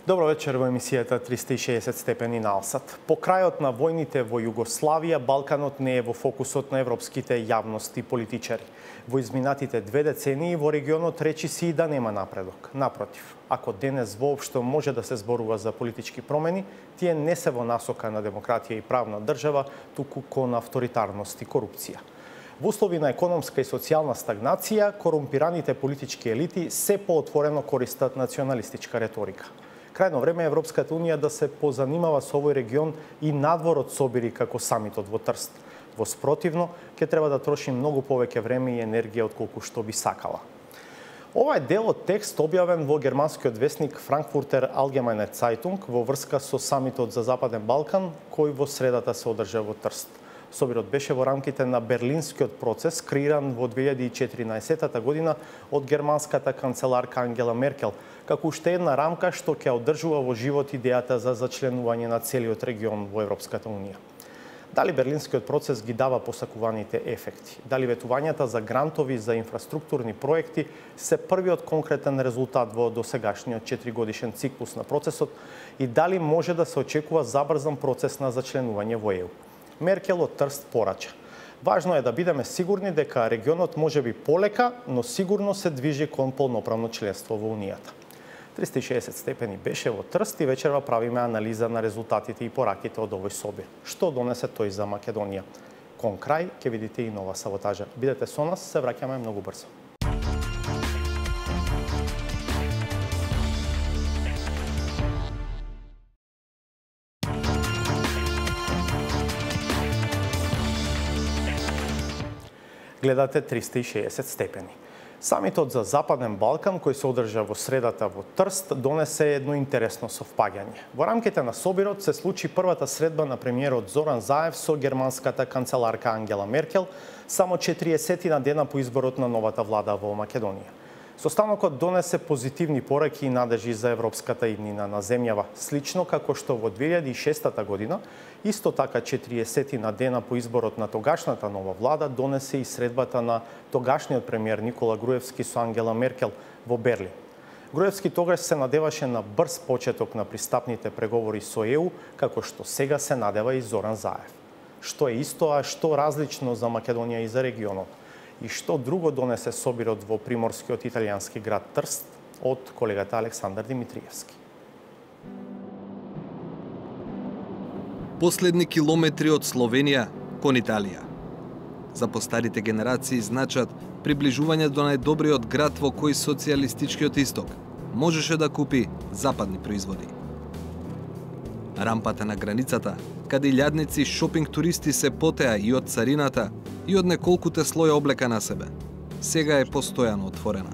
Добро вечер во емисијата 360 степени на Алсат. По крајот на војните во Југославија, Балканот не е во фокусот на европските јавности и политичари. Во изминатите 2 децении во регионот речиси и да нема напредок. Напротив, ако денес воопшто може да се зборува за политички промени, тие не се во насока на демократија и правна држава, туку кон авторитарност и корупција. Во услови на економска и социјална стагнација, корумпираните политички елити се поотворено користат националистичка реторика. Крајно време е Европската Унија да се позанимава со овој регион и надвор од собири како самитот во Трст. Во спротивно, ќе треба да троши многу повеќе време и енергија отколку што би сакала. Ова е дел од текст објавен во германскиот весник Frankfurter Allgemeine Zeitung во врска со самитот за Западен Балкан, кој во средата се одржа во Трст. Собирот беше во рамките на Берлинскиот процес, креиран во 2014 година од германската канцеларка Ангела Меркел, како уште една рамка што ќе одржува во живот идејата за зачленување на целиот регион во Европската Унија. Дали Берлинскиот процес ги дава посакуваните ефекти? Дали ветувањата за грантови за инфраструктурни проекти се првиот конкретен резултат во досегашниот 4-годишен циклус на процесот и дали може да се очекува забрзан процес на зачленување во ЕУ? Меркел од Трст порача: важно е да бидеме сигурни дека регионот може би полека, но сигурно се движи кон полноправно членство во Унијата. 360 степени беше во Трст и вечерва правиме анализа на резултатите и пораките од овој собир. Што донесе тој за Македонија? Кон крај ќе видите и нова саботажа. Бидете со нас, се враќаме многу брзо. Гледате 360 степени. Самитот за Западен Балкан, кој се одржа во средата во Трст, донесе едно интересно совпаѓање. Во рамките на собирот се случи првата средба на премиерот Зоран Заев со германската канцеларка Ангела Меркел, само 40 дена по изборот на новата влада во Македонија. Состанокот донесе позитивни пораки и надежи за европската иднина на земјава, слично како што во 2006 година, исто така 40 дена по изборот на тогашната нова влада донесе и средбата на тогашниот премиер Никола Груевски со Ангела Меркел во Берлин. Груевски тогаш се надеваше на брз почеток на пристапните преговори со ЕУ, како што сега се надева и Зоран Заев. Што е исто, а што различно за Македонија и за регионот? И што друго донесе собирот во приморскиот италијански град Трст од колегата Александар Димитриевски. Последни километри од Словенија кон Италија. За постарите генерации значат приближување до најдобриот град во кој социјалистичкиот исток можеше да купи западни производи. Рампата на границата, каде илјадници шопинг туристи се потеа и од царината, и од неколкуте слоја облека на себе, сега е постојано отворена.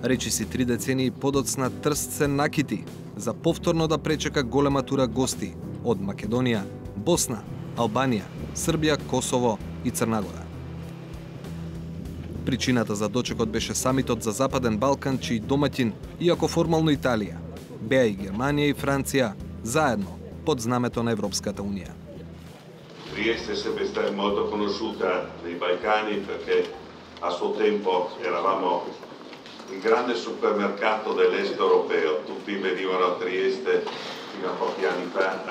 Речиси 3 децении подоцна Трст се накити за повторно да пречека голема тура гости од Македонија, Босна, Албанија, Србија, Косово и Црна Гора. Причината за дочекот беше самитот за Западен Балкан, чиј домаќин, иако формално Италија, беа и Германија и Франција, заедно pod znamenito na Europskata Unija. Trieste è sempre stata molto conosciuta nei Balcani perché a suo tempo eravamo il grande supermercato dell'est europeo. Tutti venivano a Trieste fino a pochi anni fa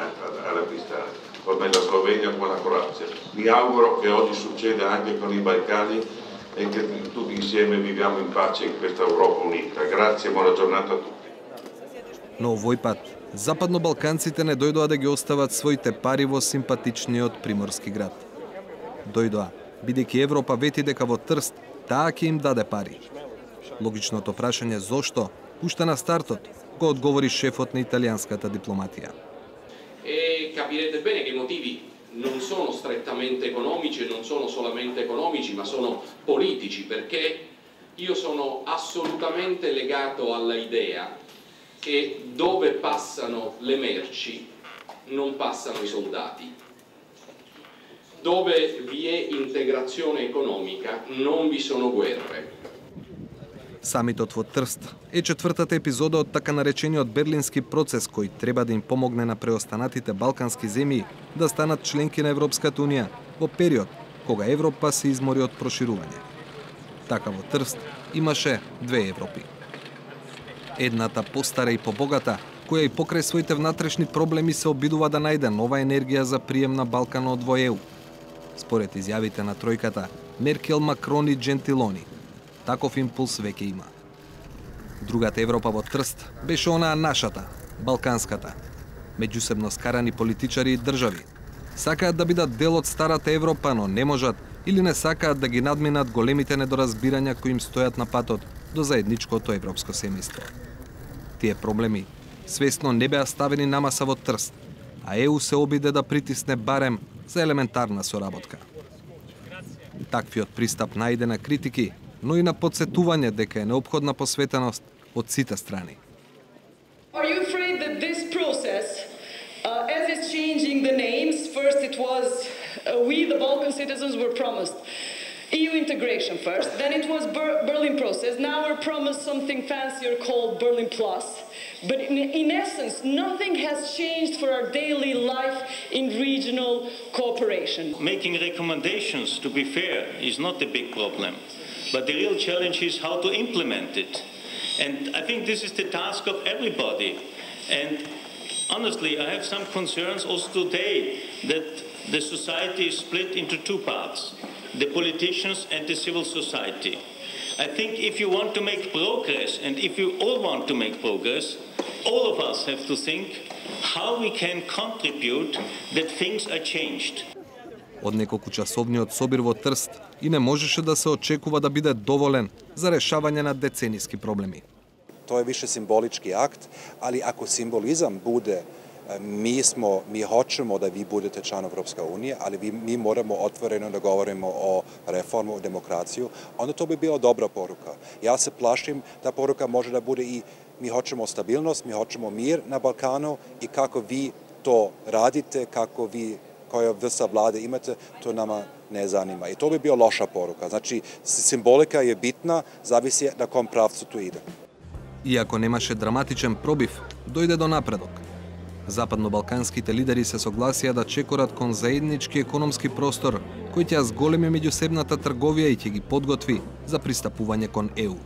ad acquistare, come la Slovenia come la Croazia. Mi auguro che oggi succeda anche con i Balcani e che tutti insieme viviamo in pace in questa Europa unita. Grazie e buona giornata a tutti. Но овој пат западнобалканците не дојдоа да ги остават своите пари во симпатичниот приморски град. Дојдоа, бидејќи Европа вети дека во Трст таа ќе им даде пари. Логичното прашање зошто, уште на стартот, го одговори шефот на италијанската дипломатија. Capirete bene che i motivi non sono strettamente economici e non sono solamente economici, ma sono politici, perché io sono assolutamente legato alla idea che dove passano le merci non passano i soldati. Dove vi è integrazione economica non vi sono guerre. Самитот во Трст е четвртата епизода од така наречениот Берлински процес кој треба да им помогне на преостанатите балкански земји да станат членки на Европската Унија во период кога Европа се измори од проширување. Така во Трст имаше две Европи. Едната постара и побогата, која и покрај своите внатрешни проблеми се обидува да најде нова енергија за прием на Балканот во ЕУ. Според изјавите на тројката, Меркел, Макрон и Джентилони, таков импулс веќе има. Другата Европа во трст беше онаа нашата, балканската. Меѓусебно скарани политичари и држави. Сакаат да бидат дел од старата Европа, но не можат или не сакаат да ги надминат големите недоразбирања кои им стојат на патот до заедничкото европско семејство. Тие проблеми свесно не беа ставени на маса во трст, а ЕУ се обиде да притисне барем за елементарна соработка. Таквиот пристап најде на критики, но и на подсетување дека е неопходна посветеност од сите страни. Are you afraid that this process, as it's changing the names, first it was we, the Balkan citizens, were promised EU integration first, then it was Berlin process, now we're promised something fancier called Berlin Plus. But in essence, nothing has changed for our daily life in regional cooperation. Making recommendations, to be fair, is not a big problem. But the real challenge is how to implement it. And I think this is the task of everybody. And honestly, I have some concerns also today that the society is split into two parts, the politicians and the civil society. I think if you want to make progress, and if you all want to make progress, all of us have to think how we can contribute that things are changed. Од неколкучасовниот собир во Трст и не можеше да се очекува да биде доволен за решавање на децениски проблеми. To je više simbolički akt, ali ako simbolizam bude mi hoćemo da vi budete član Evropske unije, ali mi moramo otvoreno da govorimo o reformu, o demokraciju, onda to bi bila dobra poruka. Ja se plašim da poruka može da bude i mi hoćemo stabilnost, mi hoćemo mir na Balkanu i kako vi to radite, koja vrsta vlade imate, to nama ne zanima. I to bi bila loša poruka. Znači, simbolika je bitna, zavisi na kom pravcu tu ide. Иако немаше драматичен пробив, дојде до напредок. Западно-балканските лидери се согласија да чекорат кон заеднички економски простор, кој ќе зголеми меѓусебната трговија и ќе ги подготви за пристапување кон ЕУ.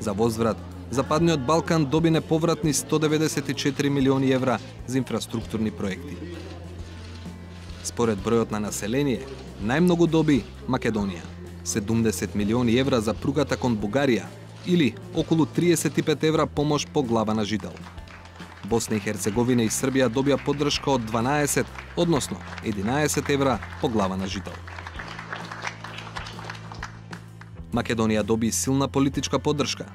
За возврат, Западниот Балкан доби неповратни 194 милиони евра за инфраструктурни проекти. Според бројот на население, најмногу доби Македонија, 70 милиони евра за пругата кон Бугарија, или околу 35 евра помош по глава на жител. Босна и Херцеговина и Србија добија поддршка од 12, односно 11 евра по глава на жител. Македонија доби силна политичка поддршка.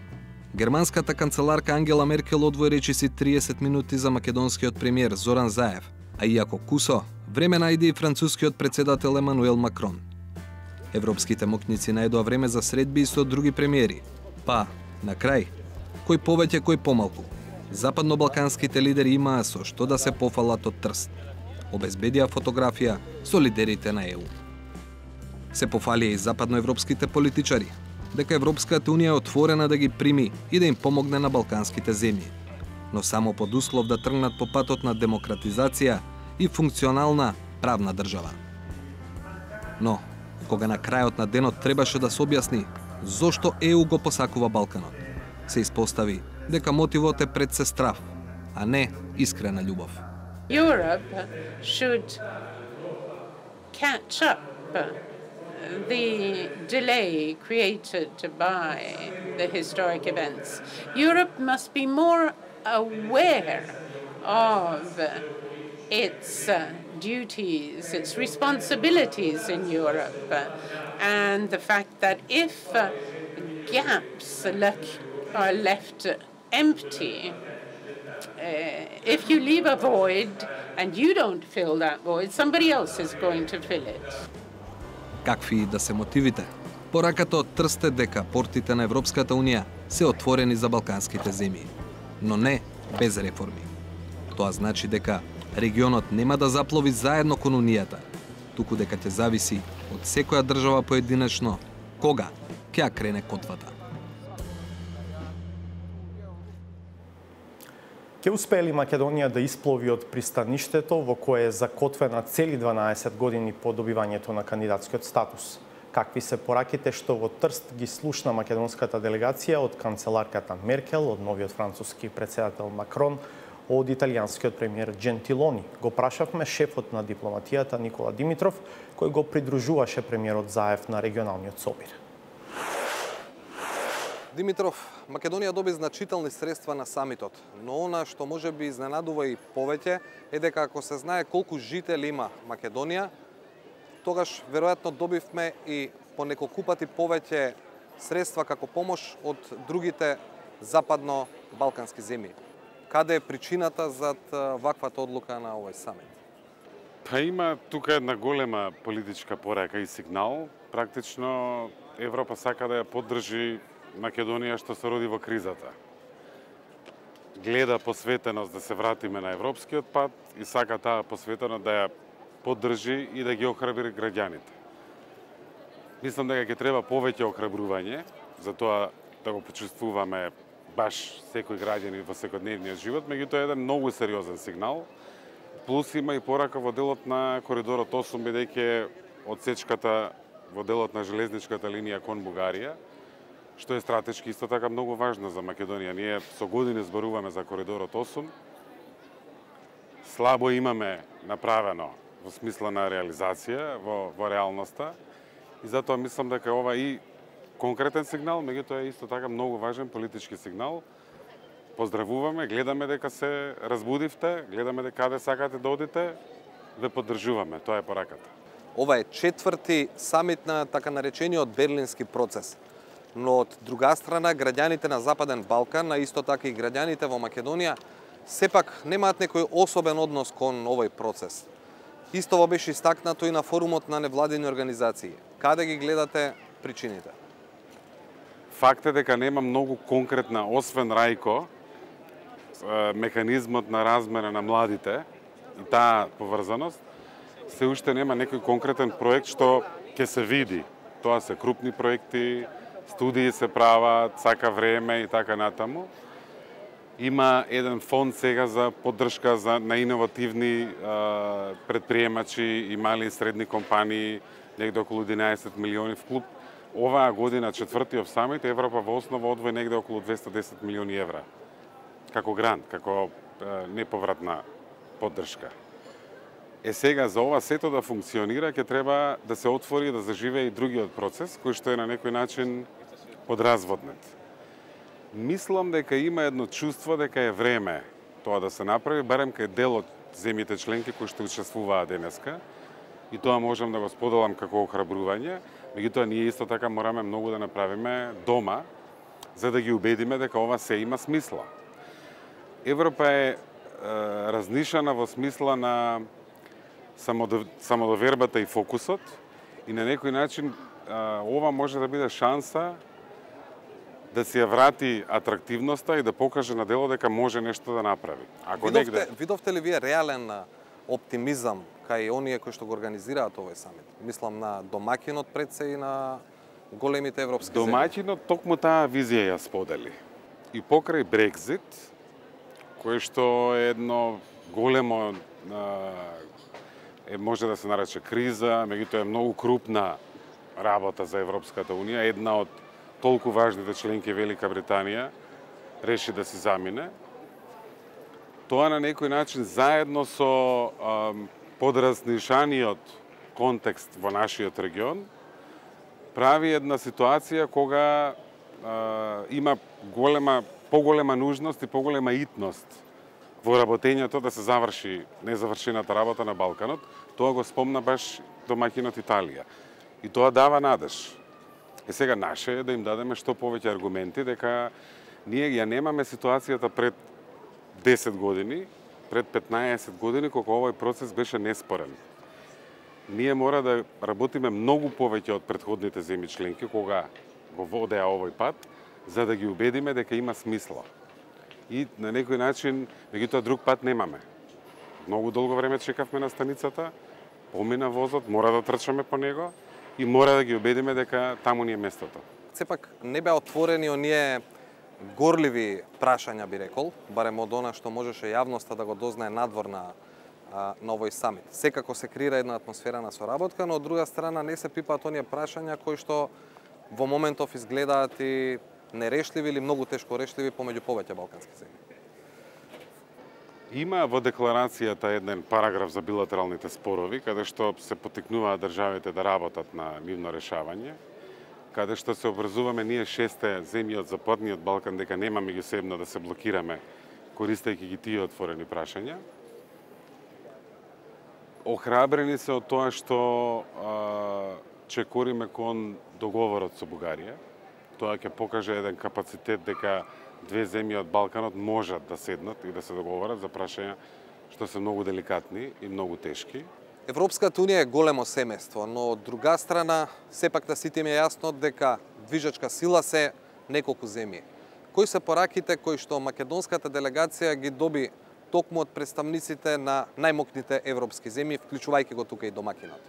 Германската канцеларка Ангела Меркел одвои речиси 30 минути за македонскиот премиер Зоран Заев, а иако кусо, време најде и францускиот председател Емануел Макрон. Европските мокници најдоа време за средби и со други премиери. Па, на крај, кој повеќе, кој помалку. Западно-балканските лидери имаа со што да се пофалат од Трст. Обезбедија фотографија со лидерите на ЕУ. Се пофалија и западноевропските политичари, дека Европската унија е отворена да ги прими и да им помогне на балканските земји, но само под услов да тргнат по патот на демократизација и функционална правна држава. Но, кога на крајот на денот требаше да се објасни зошто ЕУ го посакува Балканот, се испостави дека мотивот е пред се страв, а не искрена љубов. Europe should catch up the delay created by the historic events. Europe must be more aware of its duties, its responsibilities in Europe, and the fact that if gaps are left empty, if you leave a void and you don't fill that void, somebody else is going to fill it. Какви и да се мотивите, пораката од Трст е дека портите на Европската унија се отворени за балканските земји, но не без реформи. Тоа значи дека регионот нема да заплови заедно кон унијата, туку дека ќе зависи од секоја држава поединечно кога ќе ја крене котвата. Ке успее ли Македонија да исплови од пристаништето во кое е закотвена цели 12 години по добивањето на кандидатскиот статус? Какви се пораките што во Трст ги слушна македонската делегација од канцеларката Меркел, од новиот француски претседател Макрон, од италијанскиот премиер Джентилони. Го прашавме шефот на дипломатијата Никола Димитров, кој го придружуваше премиерот Заев на регионалниот собир. Димитров, Македонија доби значителни средства на самитот, но она што може би изненадува и повеќе е дека ако се знае колку жители има Македонија, тогаш веројатно добивме и по неколку пати повеќе средства како помош од другите западно-балкански земји. Каде е причината зад ваквата одлука на овој самит? Па има тука една голема политичка порака и сигнал. Практично Европа сака да ја поддржи Македонија што се роди во кризата. Гледа посветеност да се вратиме на европскиот пат и сака таа посветеност да ја поддржи и да ги охрабри граѓаните. Мислам дека ќе треба повеќе охрабрување, затоа да го почувствуваме баш секој граѓанин во секојдневниот живот, меѓутоа еден многу сериозен сигнал. Плюс има и порака во делот на коридорот 8, бидејќи одсечката во делот на железничката линија кон Бугарија, што е стратешки исто така многу важно за Македонија. Ние со години зборуваме за коридорот 8. Слабо имаме направено во смисла на реализација во реалноста и затоа мислам дека ова и конкретен сигнал, меѓутоа е исто така многу важен политички сигнал. Поздравуваме, гледаме дека се разбудивте, гледаме дека каде сакате да одите, ве поддржуваме, тоа е пораката. Ова е четврти самит на така наречениот Берлински процес. Но од друга страна, граѓаните на Западен Балкан, а исто така и граѓаните во Македонија, сепак немаат некој особен однос кон овој процес. Истово беше истакнато и на форумот на невладини организации. Каде ги гледате причините? Факт е дека нема многу конкретна, освен Рајко, механизмот на размера на младите и таа поврзаност, се уште нема некој конкретен проект што ќе се види. Тоа се крупни проекти, студии се прават, сака време и така натаму. Има еден фонд сега за поддршка на иновативни предприемачи и мали и средни компании, негде околу 11 милиони вклуп. Оваа година, четвртиот самит, Европа во основа одвои негде околу 210 милиони евра. Како грант, како неповратна поддршка. Сега за ова сето да функционира, ќе треба да се отвори и да заживее и другиот процес, кој што е на некој начин подразводнет. Мислам дека има едно чувство дека е време тоа да се направи, барем кај дел од земјите членки кои што учествуваат денеска, и тоа можам да го споделам како охрабрување, меѓутоа ние исто така мораме многу да направиме дома, за да ги убедиме дека ова се има смисла. Европа е разнишана во смисла на самодовербата и фокусот и на некој начин ова може да биде шанса да се ја врати атрактивноста и да покаже на дело дека може нешто да направи. Видовте ли вие реален оптимизам кај оние кои што го организираат овој самит? Мислам на домаќинот пред се и на големите европски земји. Домаќинот токму таа визија ја сподели. И покрај Брекзит, кој што е едно големо може да се нарече криза, меѓутоа е многу крупна работа за Европската Унија, една од толку важните членки Велика Британија реши да се замине. Тоа на некој начин заедно со подразнишаниот контекст во нашиот регион прави една ситуација кога има поголема нужност и поголема итност во работењето да се заврши незавршената работа на Балканот. Тоа го спомна баш домаќинот Италија. И тоа дава надеж. Сега наше е да им дадеме што повеќе аргументи дека ние ја немаме ситуацијата пред 10 години, пред 15 години, кога овој процес беше неспорен. Ние мора да работиме многу повеќе од претходните земји членки кога го водеа овој пат, за да ги убедиме дека има смисла. И на некој начин, меѓутоа друг пат немаме. Многу долго време чекавме на станицата, помина возот, мора да трчаме по него и мора да ги убедиме дека таму ни е местото. Сепак не беа отворени оние горливи прашања, би рекол, барем од она што можеше јавноста да го дознае надвор на на овој самит. Секако се креира една атмосфера на соработка, но од друга страна не се пипаат оние прашања кои што во моментов изгледаат и нерешливи или многу тешко решливи помеѓу повеќе балкански земји. Има во декларацијата еден параграф за билатералните спорови, каде што се поттикнуваат државите да работат на нивно решавање, каде што се обврзуваме ние 6 земји од Западниот Балкан дека нема меѓусебно да се блокираме користејќи ги тие отворени прашања. Охрабрени се од тоа што чекориме кон договорот со Бугарија. Тоа ќе покаже еден капацитет дека две земји од Балканот можат да седнат и да се договорат за прашања што се многу деликатни и многу тешки. Европската унија е големо семејство, но од друга страна сепак на сите им е јасно дека движечка сила се неколку земји. Кои се пораките кои што македонската делегација ги доби токму од представниците на најмокните европски земји, вклучувајќи го тука и домакинот?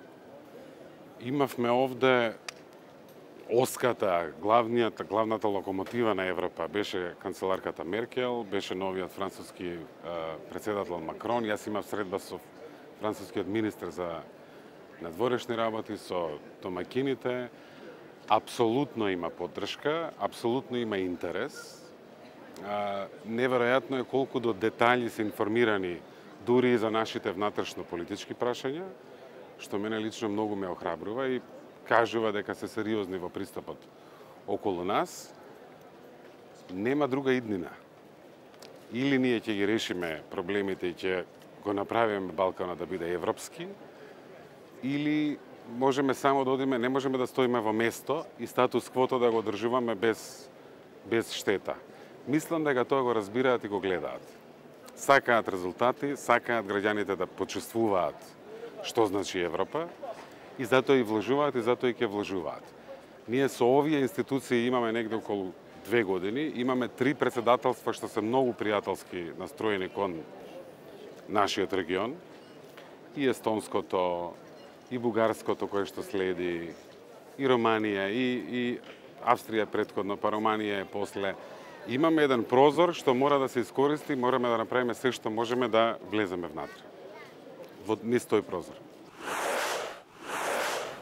Имавме овде оската, главната локомотива на Европа беше канцеларката Меркел, беше новиот француски председател Макрон. Јас имав средба со францускиот министер за надворешни работи, со домакините. Апсолутно има поддршка, апсолутно има интерес. Неверојатно е колку до детали се информирани дури и за нашите внатрешно политички прашања, што мене лично многу ме охрабрува и кажува дека се сериозни во пристапот околу нас. Нема друга иднина. Или ние ќе ги решиме проблемите и ќе го направиме Балканот да биде европски, или можеме само да одиме, не можеме да стоиме во место и статус квото да го одржуваме без штета. Мислам дека тоа го разбираат и го гледаат. Сакаат резултати, сакаат граѓаните да почувствуваат што значи Европа и затоа и вложуваат и затоа и ќе вложуваат. Ние со овие институции имаме негде околу 2 години, имаме 3 председателства што се многу пријателски настроени кон нашиот регион, и естонското, и бугарското кое што следи, и Романија, и Австрија претходно, па Романија е после. Имаме еден прозор што мора да се искористи, мораме да направиме се што можеме да влеземе внатре. Низ тој прозор.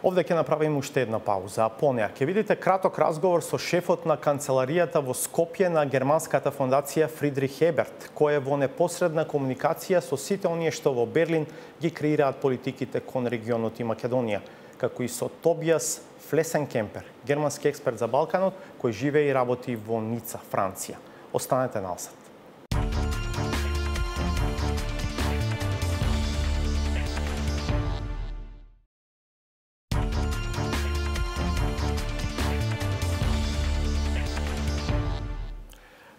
Овде ќе направиме уште една пауза, а по неа ќе видите краток разговор со шефот на канцеларијата во Скопје на германската фондација Фридрих Еберт, кој е во непосредна комуникација со сите оние што во Берлин ги креираат политиките кон регионот и Македонија, како и со Тобиас Флесенкемпер, германски експерт за Балканот, кој живее и работи во Ница, Франција. Останете налсад.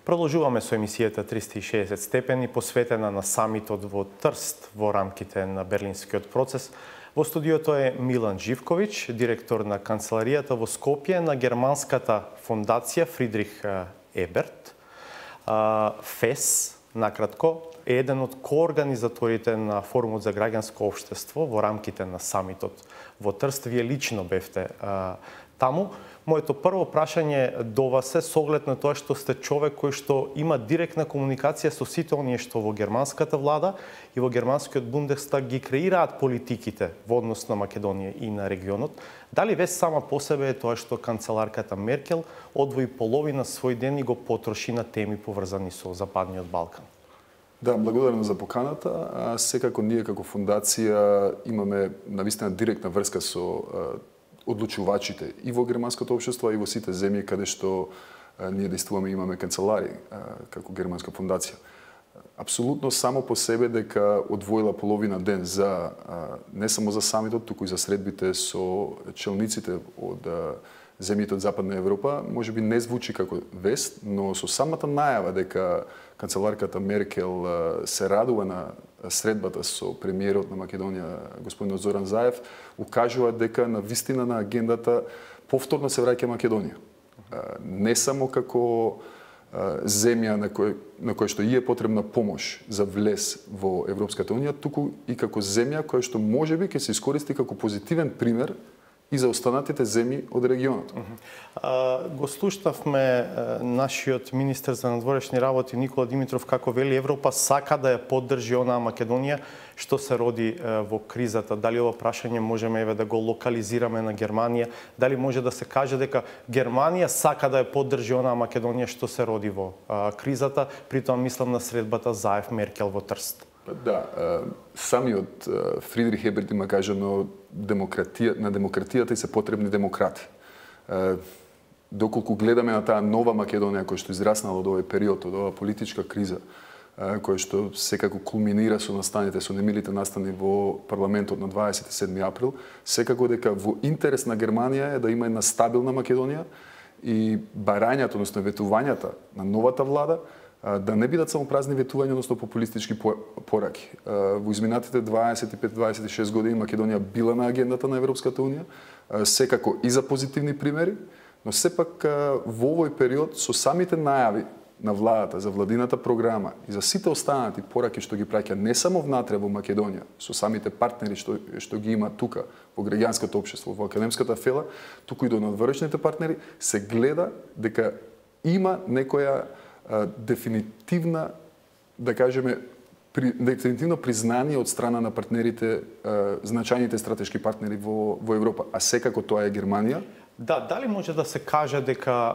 Продолжуваме со емисијата 360 степени, посветена на самитот во Трст во рамките на Берлинскиот процес. Во студиото е Милан Живковиќ, директор на канцеларијата во Скопје на германската фондација Фридрих Еберт. ФЕС, накратко, е еден од коорганизаторите на Форумот за граѓанско општество во рамките на самитот во Трст. Вие лично бевте таму. Моето прво прашање до вас е, со оглед на тоа што сте човек кој што има директна комуникација со сите оние што во германската влада и во германскиот Бундестаг ги креираат политиките во однос на Македонија и на регионот. Дали веќе сама по себе е тоа што канцеларката Меркел одвои половина свој ден и го потроши на теми поврзани со Западниот Балкан? Да, благодарам за поканата. Секако ние како фондација имаме навистина директна врска со одлучувачите и во германското општество и во сите земји каде што ние действуваме, имаме канцелари како германска фондација. Апсолутно само по себе дека одвоила половина ден за не само за самитот, туку и за средбите со челниците од земјите од Западна Европа, можеби не звучи како вест, но со самата најава дека канцеларката Меркел се радува на средбата со премиерот на Македонија, господин Зоран Заев, укажува дека на вистина на агендата повторно се враќа Македонија. Не само како земја на која што и е потребна помош за влез во Европската унија, туку и како земја која што можеби ќе се искористи како позитивен пример и за останатите земји од регионот. Го слушнавме нашиот министер за надворешни работи Никола Димитров како вели Европа сака да ја поддржи онаа Македонија што се роди во кризата. Дали ова прашање можеме да го локализираме на Германија? Дали може да се каже дека Германија сака да ја поддржи онаа Македонија што се роди во кризата? При тоа мислам на средбата Заев Меркел во Трст. Да, самиот Фридрих Еберт има кажано на демократијата и се потребни демократи. Доколку гледаме на таа нова Македонија која што израснала од овој период, од оваа политичка криза, која што секако кулминира со настаните, со немилите настани во парламентот на 27 април, секако дека во интерес на Германија е да има една стабилна Македонија и барањата, односно ветувањата на новата влада да не бидат само празни ветувања, односно популистички пораки. Во изминатите 25-26 години Македонија била на агендата на Европската унија, секако и за позитивни примери, но сепак во овој период со самите најави на владата за владината програма и за сите останати пораки што ги праќа не само внатре во Македонија, со самите партнери што ги има тука во граѓанското општество, во академската фела, туку и до надворешните партнери, се гледа дека има некоја дефинитивна, да кажеме, дефинитивно признание од страна на партнерите, значајните стратешки партнери во Европа, а секако тоа е Германија. Да, дали може да се каже дека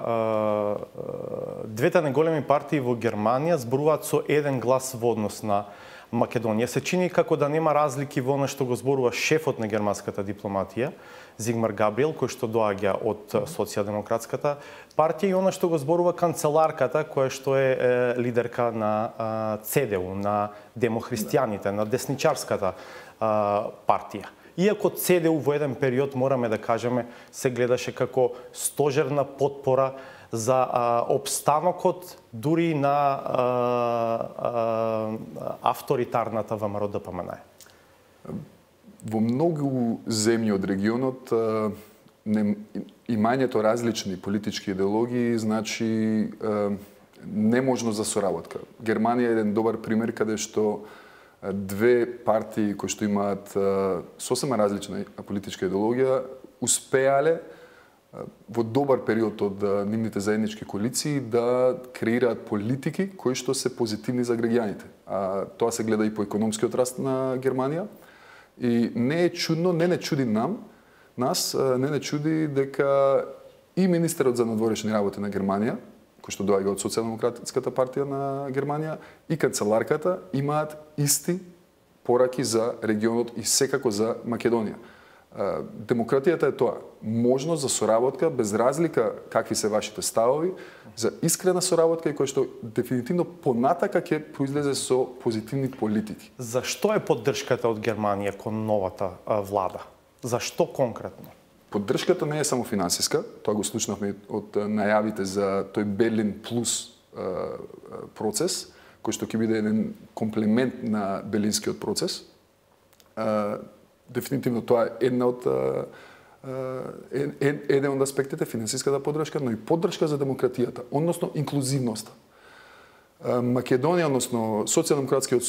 двете најголеми партии во Германија зборуваат со еден глас во однос на Македонија? Се чини како да нема разлики во она што го зборува шефот на германската дипломатија, Зигмар Габриел, кој што доаѓа од Социјалдемократската партија, и она што го зборува канцеларката, која што е лидерка на ЦДУ, на демохристијаните, на десничарската партија. Иако ЦДУ во еден период, мораме да кажеме, се гледаше како стожерна потпора за обстанокот дури на авторитарната ВМРО ДПМН. Во многу земји од регионот имањето различни политички идеологии значи неможност за соработка. Германија е еден добар пример каде што две партии кои што имаат сосема различна политичка идеологија успеале во добар период од нивните заеднички коалиции да креираат политики кои што се позитивни за граѓаните. Тоа се гледа и по економскиот раст на Германија. И не е чудно, не чуди нас не чуди дека и министерот за надворешни работи на Германија, кој што доаѓа од Социјалдемократската партија на Германија, и канцеларката имаат исти пораки за регионот и секако за Македонија. Демократијата е тоа, можност за соработка без разлика какви се вашите ставови, за искрена соработка и која што дефинитивно понатака ќе произлезе со позитивни политики. Зашто е поддршката од Германија кон новата влада? Зашто конкретно? Поддршката не е само финансиска, тоа го слушнавме од најавите за тој Берлин плюс процес, кој што ќе биде еден комплемент на Берлинскиот процес. Дефинитивно тоа е еден од аспектите, финансиската поддршка, но и поддршка за демократијата, односно инклузивноста. Македонија, односно Социјалдемократскиот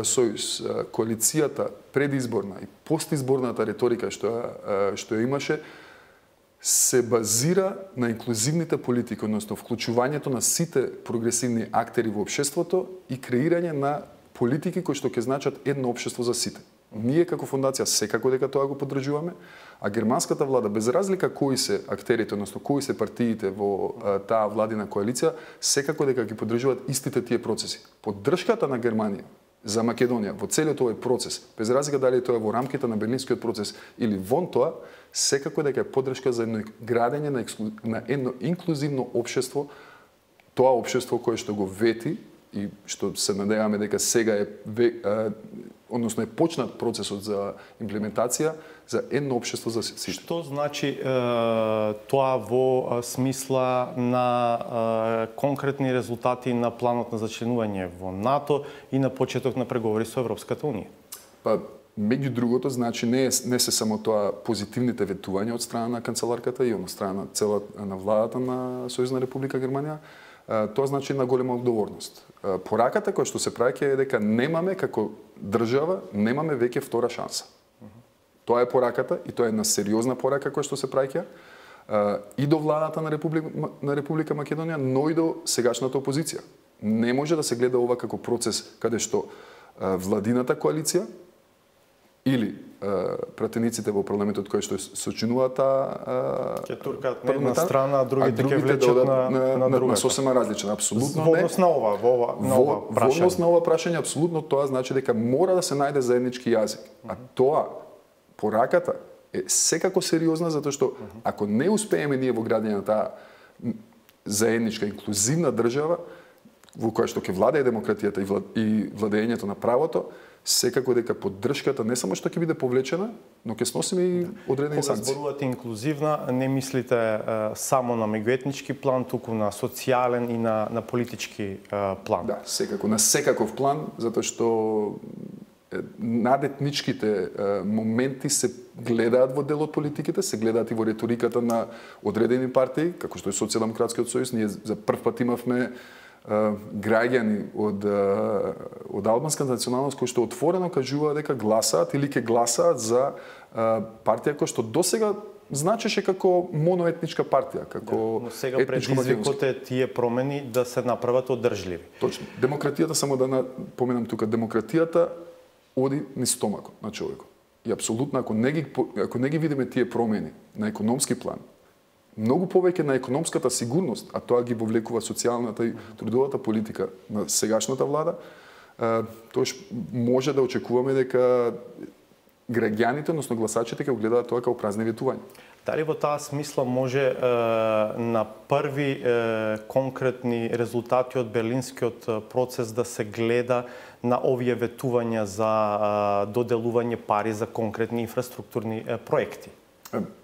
сојуз, коалицијата предизборна и постизборната риторика што ја имаше, се базира на инклузивните политики, односно вклучувањето на сите прогресивни актери во општеството и креирање на политики кои што ќе значат едно општество за сите. Ние како фондација секако дека тоа го поддржуваме, а германската влада, без разлика кои се актерите, односно кои се партиите во таа владина коалиција, секако дека ги поддржуваат истите тие процеси. Поддршката на Германија за Македонија во целиот овој процес, без разлика дали тоа е во рамките на Берлинскиот процес или вон тоа, секако дека е поддршка за едно градење на едно инклузивно општество, тоа општество кое што го вети и што се надеваме дека сега односно е почнат процесот за имплементација за едно општество за сите. Што значи тоа во смисла на конкретни резултати на планот на зачленување во НАТО и на почеток на преговори со Европската унија? Па, меѓу другото, значи не се само тоа позитивните ветувања од страна на канцеларката и од страна на владата на Сојузна република Германија, тоа значи на голема одговорност. Пораката која што се праќа е дека немаме како држава, немаме веќе втора шанса. Тоа е пораката и тоа е една сериозна порака која што се праќа и до владата на Република Македонија, но и до сегашната опозиција. Не може да се гледа ова како процес каде што владината коалиција или пратениците во парламентот кои што сочинуваат ќе туркаат на една страна, а другите ќе влечат на другата. На сосема различна, апсолутно не. Во однос на ова прашање. Во однос на ова прашање, апсолутно тоа значи дека мора да се најде заеднички јазик. А тоа, пораката, е секако сериозна, затоа што ако не успееме ние во градење на таа заедничка, инклузивна држава, во која што ќе владее демократијата и владењето на правото, секако дека поддршката не само што ќе биде повлечена, но ќе сносиме и одредени санкции. Кога зборувате инклузивна, не мислите само на меѓуетнички план, туку на социјален и на политички план? Да, секако, на секаков план, затоа што надетничките моменти се гледаат во дел од политиките, се гледаат и во реториката на одредени партии, како што е Социјалдемократскиот сојуз. Ние за прв пат имавме граѓани од албанската националност кои што отворено кажуваа дека гласаат или ќе гласаат за партија која што досега значеше како моноетничка партија, како но сега предизвикот е тие промени да се направат одржливи. Точно. Демократијата, само да напоменам тука, демократијата оди низ стомакот на човекот. И апсолутно, ако не ги видиме тие промени на економски план, многу повеќе на економската сигурност, а тоа ги вовлекува социјалната и трудовата политика на сегашната влада, тоаш може да очекуваме дека граѓаните, односно гласачите, ќе го гледаат тоа како празни ветувања. Дали во таа смисла може на први конкретни резултати од Берлинскиот процес да се гледа на овие ветувања за доделување пари за конкретни инфраструктурни проекти?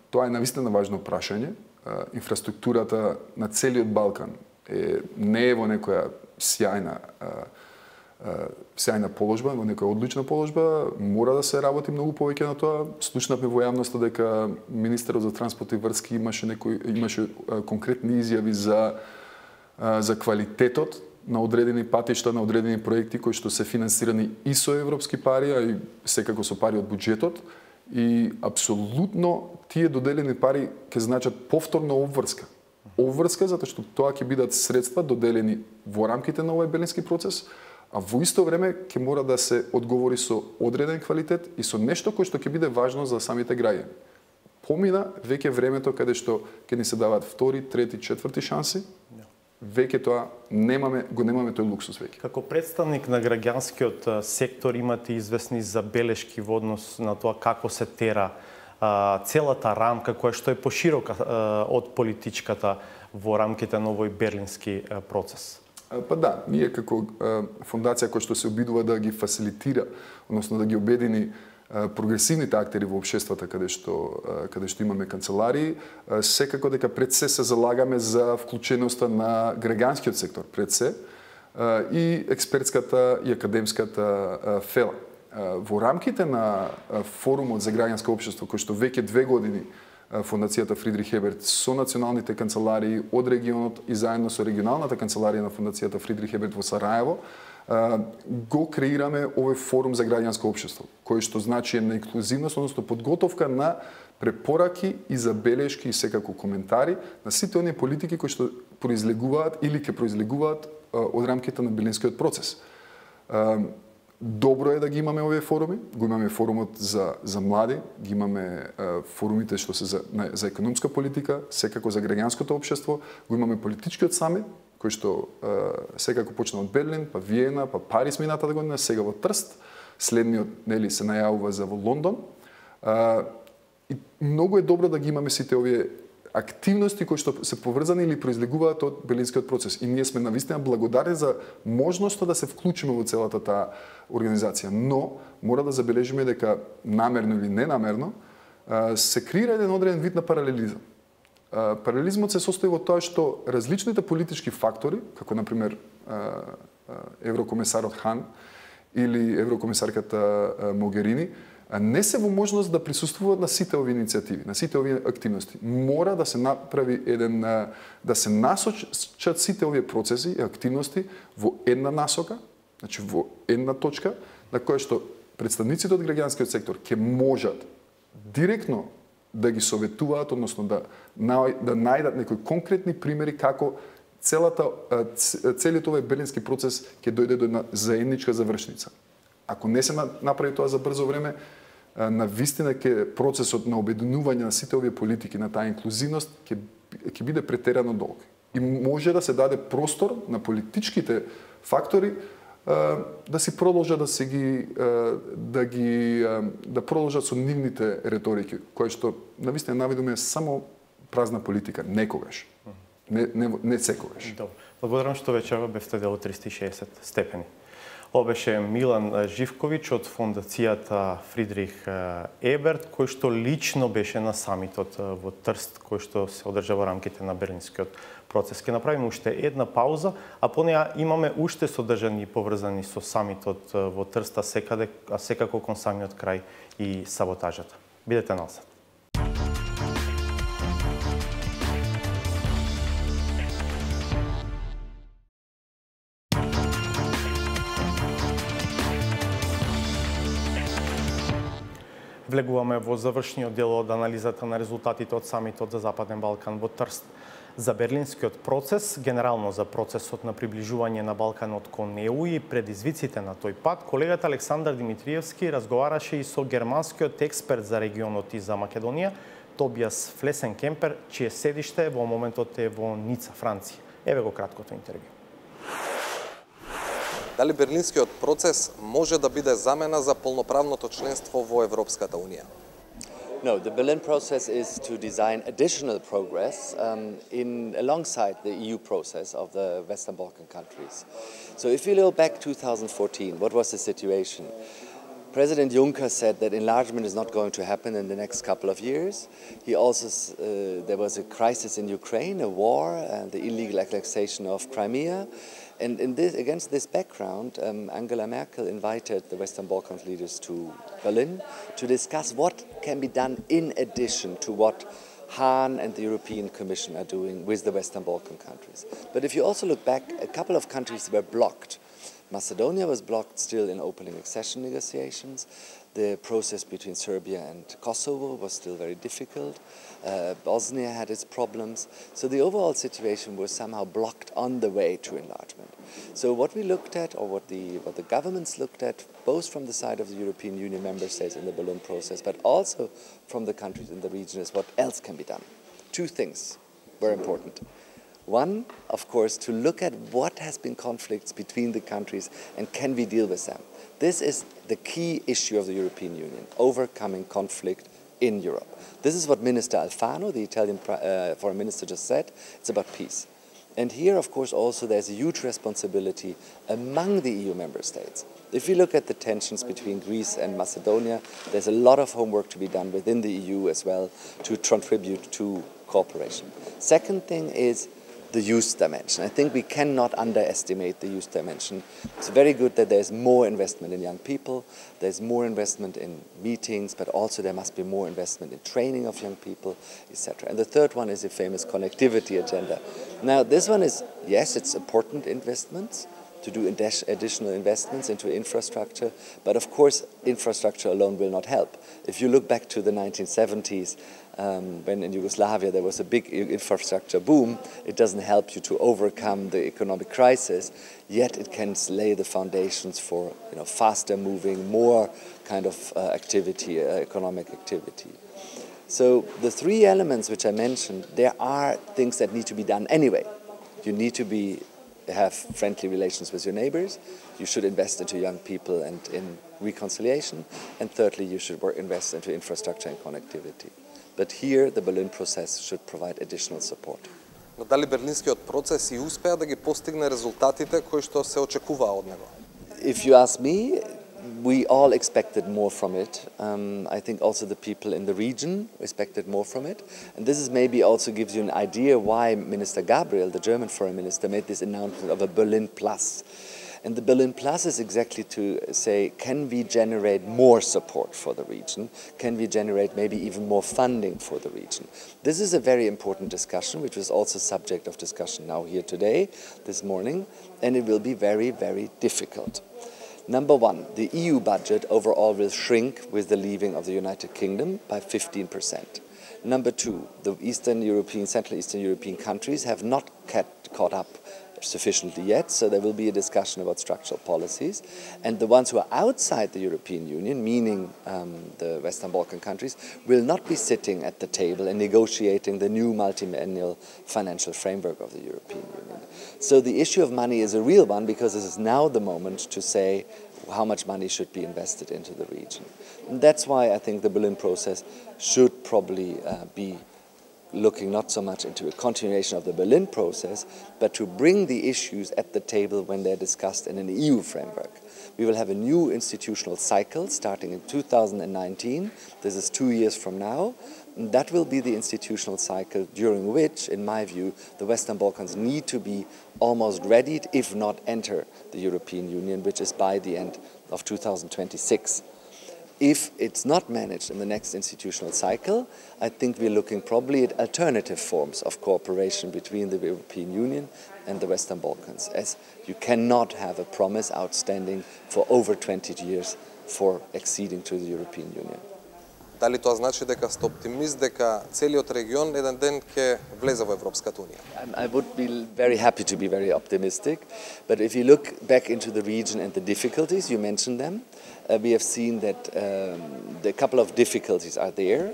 Тоа е навистина важно прашање. Инфраструктурата на целиот Балкан не е во некоја сјајна положба, во некоја одлична положба, мора да се работи многу повеќе на тоа. Слушнавме во јавноста дека министерот за транспорт и врски имаше конкретни изјави за квалитетот на одредени патишта, на одредени проекти кои што се финансирани и со европски пари, а и секако со пари од буџетот. И апсолутно тие доделени пари ќе значат повторна обврска. Обврска затоа што тоа ќе бидат средства доделени во рамките на овој Берлински процес, а во исто време ќе мора да се одговори со одреден квалитет и со нешто кој што ќе биде важно за самите граѓани. Помина веќе времето каде што ќе ни се даваат втори, трети, четврти шанси. Веќе тоа го немаме тој луксус веќе. Како представник на граѓанскиот сектор имате известни забелешки во однос на тоа како се тера целата рамка која што е поширока од политичката во рамките на овој Берлински процес? Па да, ние како фондација која што се обидува да ги фасилитира, односно да ги обедини прогресивните актери во општеството каде што имаме канцеларии, секако дека пред се залагаме за вклученоста на граѓанскиот сектор, пред се и експертската и академската фела. Во рамките на форумот за граѓанско општество кој што веќе 2 години Фондацијата Фридрих Еберт со националните канцеларии од регионот и заедно со регионалната канцеларија на Фондацијата Фридрих Еберт во Сараево го креираме овој форум за граѓанско општество, кој што значи една инклузивност, односно подготовка на препораки и забелешки и секако коментари на сите оние политики кои што произлегуваат или ќе произлегуваат од рамките на Берлинскиот процес. Добро е да ги имаме овие форуми, го имаме форумот за млади, ги имаме форумите што се за економска политика, секако за граѓанското општество, го имаме политичкиот самит, кој што секако почна од Берлин, па Виена, па Париз минатата година, сега во Трст, следниот се најавува за во Лондон. И многу е добро да ги имаме сите овие активности кои што се поврзани или произлегуваат од Берлинскиот процес. И ние сме навистина благодарни за можноста да се вклучиме во целата таа организација. Но мора да забележиме дека намерно или ненамерно се креира еден одреден вид на паралелизам. Паралелизмот се состои во тоа што различните политички фактори, како например еврокомесарот Хан или еврокомесарката Могерини, не се во можност да присуствуваат на сите овие иницијативи, на сите овие активности. Мора да се направи да се насочат сите овие процеси и активности во една насока, значи во една точка, на која што представниците од граѓанскиот сектор ќе можат директно да ги советуваат, односно да најдат некои конкретни примери како целиот овој берлински процес ќе дојде до една заедничка завршница. Ако не се направи тоа за брзо време, на вистина ќе процесот на обединување на сите овие политики, на таа инклузивност ќе биде претерано долг. И може да се даде простор на политичките фактори да си продолжат да продолжат со нивните реторики, кои што на вистина наведоме е само празна политика, некогаш. Не секогаш. Добро. Благодарам што вечерва бевте дел од 360 степени. Ова беше Милан Живковиќ од фондацијата Фридрих Еберт, кој што лично беше на самитот во Трст, кој што се одржа во рамките на Берлинскиот процес. Ке направиме уште една пауза, а по неа имаме уште содржини поврзани со самитот во Трст, а секако кон самиот крај и саботажата. Бидете назад. Влегуваме во завршниот дел од анализата на резултатите од самитот за Западен Балкан во Трст. За Берлинскиот процес, генерално за процесот на приближување на Балканот кон ЕУ и предизвиците на тој пат, колегата Александар Димитриевски разговараше и со германскиот експерт за регионот и за Македонија, Тобиас Флесенкемпер, чие седиште во моментот е во Ница, Франција. Еве го краткото интервју. Дали Берлинскиот процес може да биде замена за полноправното членство во Европската Унија? No, the Berlin process is to design additional progress alongside the EU process of the Western Balkan countries. So if you look back 2014, what was the situation? President Juncker said that enlargement is not going to happen in the next couple of years. He also, there was a crisis in Ukraine, a war, the illegal annexation of Crimea. And against this background, Angela Merkel invited the Western Balkans leaders to Berlin to discuss what can be done in addition to what Hahn and the European Commission are doing with the Western Balkan countries. But if you also look back, a couple of countries were blocked. Macedonia was blocked still in opening accession negotiations. The process between Serbia and Kosovo was still very difficult. Bosnia had its problems. So the overall situation was somehow blocked on the way to enlargement. So what we looked at, or what the governments looked at, both from the side of the European Union member states in the Berlin process, but also from the countries in the region, is what else can be done. Two things were important. One, of course, to look at what has been conflicts between the countries and can we deal with them. This is the key issue of the European Union, overcoming conflict in Europe. This is what Minister Alfano, the Italian foreign minister, just said. It's about peace. And here, of course, also there's a huge responsibility among the EU member states. If you look at the tensions between Greece and Macedonia, there's a lot of homework to be done within the EU as well to contribute to cooperation. Second thing is the youth dimension. I think we cannot underestimate the youth dimension. It's very good that there's more investment in young people, there's more investment in meetings, but also there must be more investment in training of young people, etc. And the third one is the famous connectivity agenda. Now, this one is, yes, it's important investments, to do additional investments into infrastructure, but of course infrastructure alone will not help. If you look back to the 1970s, when in Yugoslavia there was a big infrastructure boom, it doesn't help you to overcome the economic crisis, yet it can lay the foundations for faster moving, more kind of activity, economic activity. So the three elements which I mentioned, there are things that need to be done anyway. You need to have friendly relations with your neighbors, you should invest into young people and in reconciliation, and thirdly you should invest into infrastructure and connectivity. But here the Berlin process should provide additional support. Но дали Берлинскиот процес и успеа да ги постигне резултатите кои што се очекуваа од него? If you ask me, we all expected more from it. I think also the people in the region expected more from it. And this is maybe also gives you an idea why Minister Gabriel, the German foreign minister, made this announcement of a Berlin Plus. And the Berlin Plus is exactly to say, can we generate more support for the region? Can we generate maybe even more funding for the region? This is a very important discussion, which was also subject of discussion now here today, this morning, and it will be very, very difficult. Number one, the EU budget overall will shrink with the leaving of the United Kingdom by 15%. Number two, the Central Eastern European countries have not caught up sufficiently yet, so there will be a discussion about structural policies. And the ones who are outside the European Union, meaning the Western Balkan countries, will not be sitting at the table and negotiating the new multi-annual financial framework of the European Union. So the issue of money is a real one, because this is now the moment to say how much money should be invested into the region. And that's why I think the Berlin process should probably be looking not so much into a continuation of the Berlin process, but to bring the issues at the table when they're discussed in an EU framework. We will have a new institutional cycle starting in 2019. This is 2 years from now. And that will be the institutional cycle during which, in my view, the Western Balkans need to be almost ready, if not enter the European Union, which is by the end of 2026. If it's not managed in the next institutional cycle, I think we're looking probably at alternative forms of cooperation between the European Union and the Western Balkans, as you cannot have a promise outstanding for over 20 years for acceding to the European Union. Дали тоа значи дека сте оптимист дека целиот регион еден ден ќе влезе во Европската унија? I would be very happy to be very optimistic, but if you look back into the region and the difficulties, you mentioned them, we have seen that a couple of difficulties are there.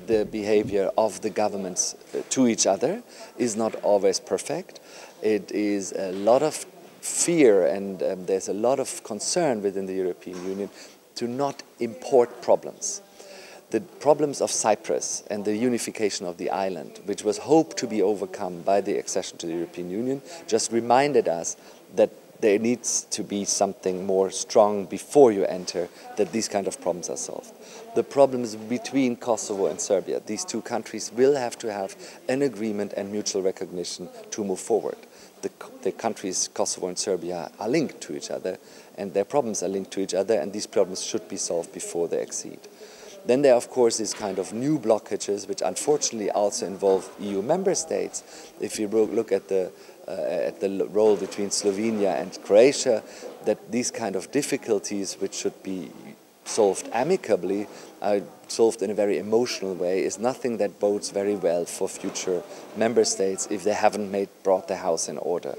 The behavior of the governments to each other is not always perfect. It is a lot of fear, and there's a lot of concern within the European Union to not import problems. The problems of Cyprus and the unification of the island, which was hoped to be overcome by the accession to the European Union, just reminded us that there needs to be something more strong before you enter, that these kind of problems are solved. The problems between Kosovo and Serbia, these two countries will have to have an agreement and mutual recognition to move forward. The countries, Kosovo and Serbia, are linked to each other, and their problems are linked to each other, and these problems should be solved before they accede. Then there are, of course, these kind of new blockages, which unfortunately also involve EU member states. If you look at the role between Slovenia and Croatia, that these kind of difficulties, which should be solved amicably, are solved in a very emotional way, is nothing that bodes very well for future member states if they haven't brought their house in order.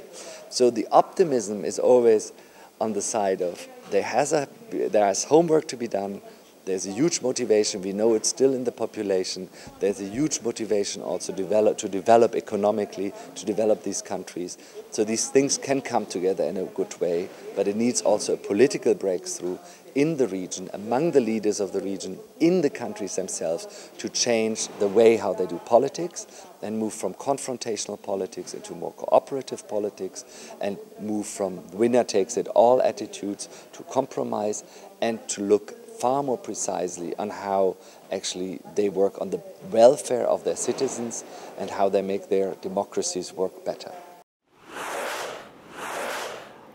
So the optimism is always on the side of there is homework to be done. There's a huge motivation. We know it's still in the population. There's a huge motivation also to develop economically, to develop these countries. So these things can come together in a good way, but it needs also a political breakthrough in the region, among the leaders of the region, in the countries themselves, to change the way how they do politics and move from confrontational politics into more cooperative politics, and move from winner-takes-it-all attitudes to compromise, and to look far more precisely on how actually they work on the welfare of their citizens and how they make their democracies work better.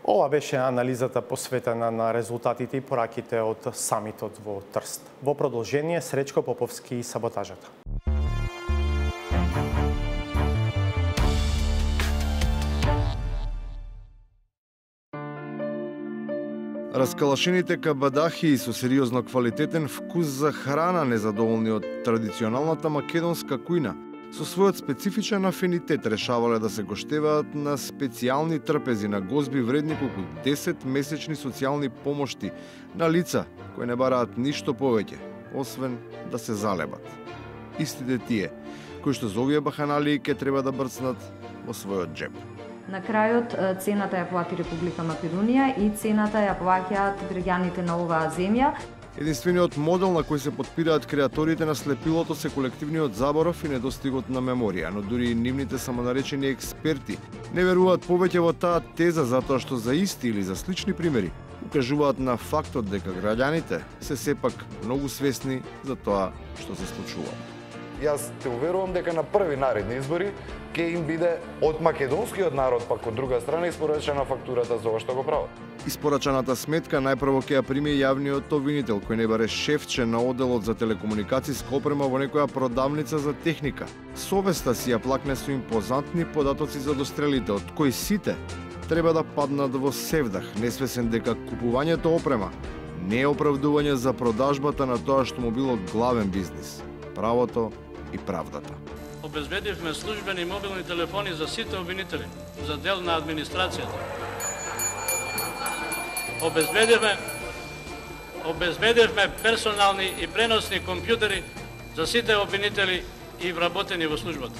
Ова беше анализата посветена на резултатите и пораките од самитот во Трст. Во продолжение, Сречко Поповски и саботажата. Раскалашените кабадахи со сериозно квалитетен вкус за храна, незадоволни од традиционалната македонска кујна, со својот специфичен афинитет решавале да се гоштеваат на специјални трпези на гозби вредни колку 10 месечни социјални помошти на лица кои не бараат ништо повеќе, освен да се залебат. Истите тие, кои што за овие баханалии ке треба да брцнат во својот джеб. На крајот цената ја плати Република Македонија и цената ја плаќаат граѓаните на оваа земја. Единствениот модел на кој се подпираат креаторите на слепилото се колективниот заборов и недостигот на меморија, но дури и нивните самонаречени експерти не веруваат повеќе во таа теза, затоа што за исти или за слични примери укажуваат на фактот дека граѓаните се сепак многу свесни за тоа што се случува. Јас те уверувам дека на први наредни избори ќе им биде од македонскиот народ, пак од друга страна, испорачена фактурата за ова што го прават. Испорачаната сметка најпрво ќе ја прими јавниот обвинител, кој не баре шефче на оделот за телекомуникацијска опрема во некоја продавница за техника. Совеста си ја плакне со импозантни податоци за дострелите, од кои сите треба да паднат во севдах, несвесен дека купувањето опрема не е оправдување за продажбата на тоа што му било главен бизнис – правото и правдата. Обезбедивме службени мобилни телефони за сите обвинители, за дел на администрацијата. Обезбедивме персонални и преносни компјутери за сите обвинители и вработени во службата.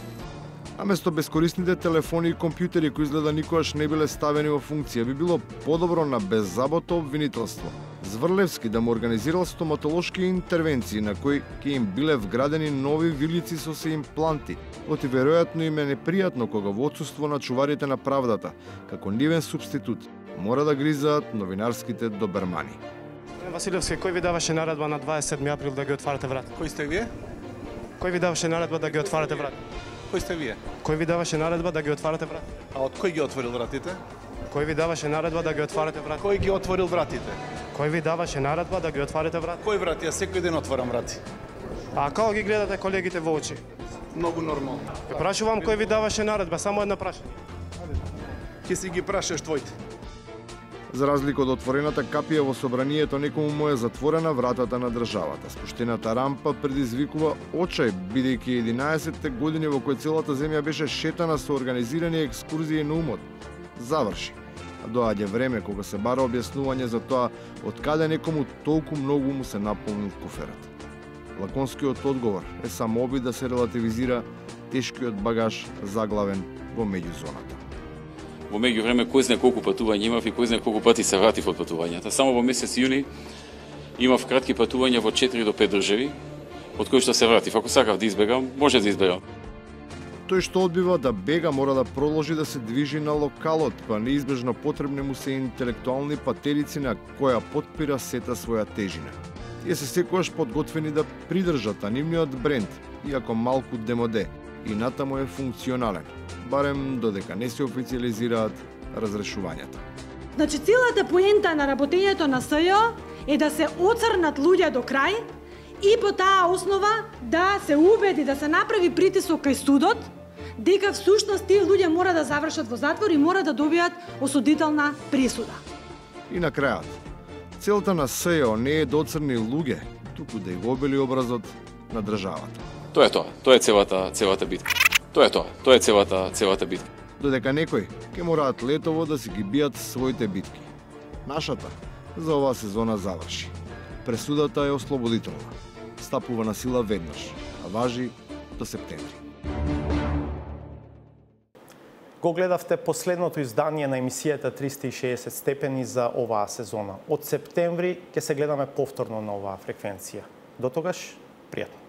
Наместо безкорисните телефони и компјутери кои изгледа никогаш не биле ставени во функција, би било подобро на беззаботно обвинителство Зврлевски да му организирал стоматолошки интервенции на кои ќе им биле вградени нови вилици со се импланти. Оти веројатно им е непријатно кога во отсуство на чуварите на правдата, како нивен субститут, мора да гризаат новинарските добермани. Василевски, кој ви даваше наредба на 27 април да ги отварате врата? Кој сте вие? Кој ви даваше наредба да ги отварате врата? Кој сте вие? Кој ви даваше наредба да ги отварате врата? А од кој ги отворил вратите? Кој ви даваше наредба да ги отварате врата? Кој ги отворил вратите? Кој ви даваше наредба да ги отварате врата? Кој врати? Ја секој ден отварам врати. А како ги гледате колегите во очи? Многу нормално. Ќе прашувам кој ви даваше наредба, само едно прашање. Ќе си ги прашаш твоите. За разлика од отворената капија во собранието, некому му е затворена вратата на државата. Спуштената рампа предизвикува очај, бидејќи 11 години во кои целата земја беше шетана со организирани екскурзии на умот. Заврши. А доаѓа време кога се бара објаснување за тоа од каде некому толку многу му се наполнил куферот. Лаконскиот одговор е само обид да се релативизира тешкиот багаж заглавен во меѓузоната. Во меѓувреме кој знае колку патувања имав и кој знае колку пати се вратив од патувањата. Само во месец јуни имав кратки патувања во 4 до 5 држави, од кои што се вратив. Ако сакав да избегам, може да избегам. Тој што одбива да бега мора да продолжи да се движи на локалот, па неизбежно потребни му се интелектуални патерици на која потпира сета своја тежина. Тие се секогаш подготвени да придржат анимниот бренд, иако малку демоде, и натаму е функционален, барем додека не се официализираат разрешувањата. Значи, целата поента на работењето на СЈО е да се оцрнат луѓе до крај и по таа основа да се убеди, да се направи притисок кај судот, дека всушност тие луѓе мора да завршат во затвор и мора да добијат осудителна присуда. И на крајот, целта на СЈО не е да оцрни луѓе, туку да го обели образот на државата. Тоа е тоа. Тоа е целата битка. Тоа е целата битка. Додека некои ќе мораат летово да си ги бијат своите битки. Нашата за оваа сезона заврши. Пресудата е ослободителна. Стапува на сила веднаш, а важи до септември. Го гледавте последното издание на емисијата 360 степени за оваа сезона. Од септември ќе се гледаме повторно на оваа фреквенција. До тогаш, пријатно.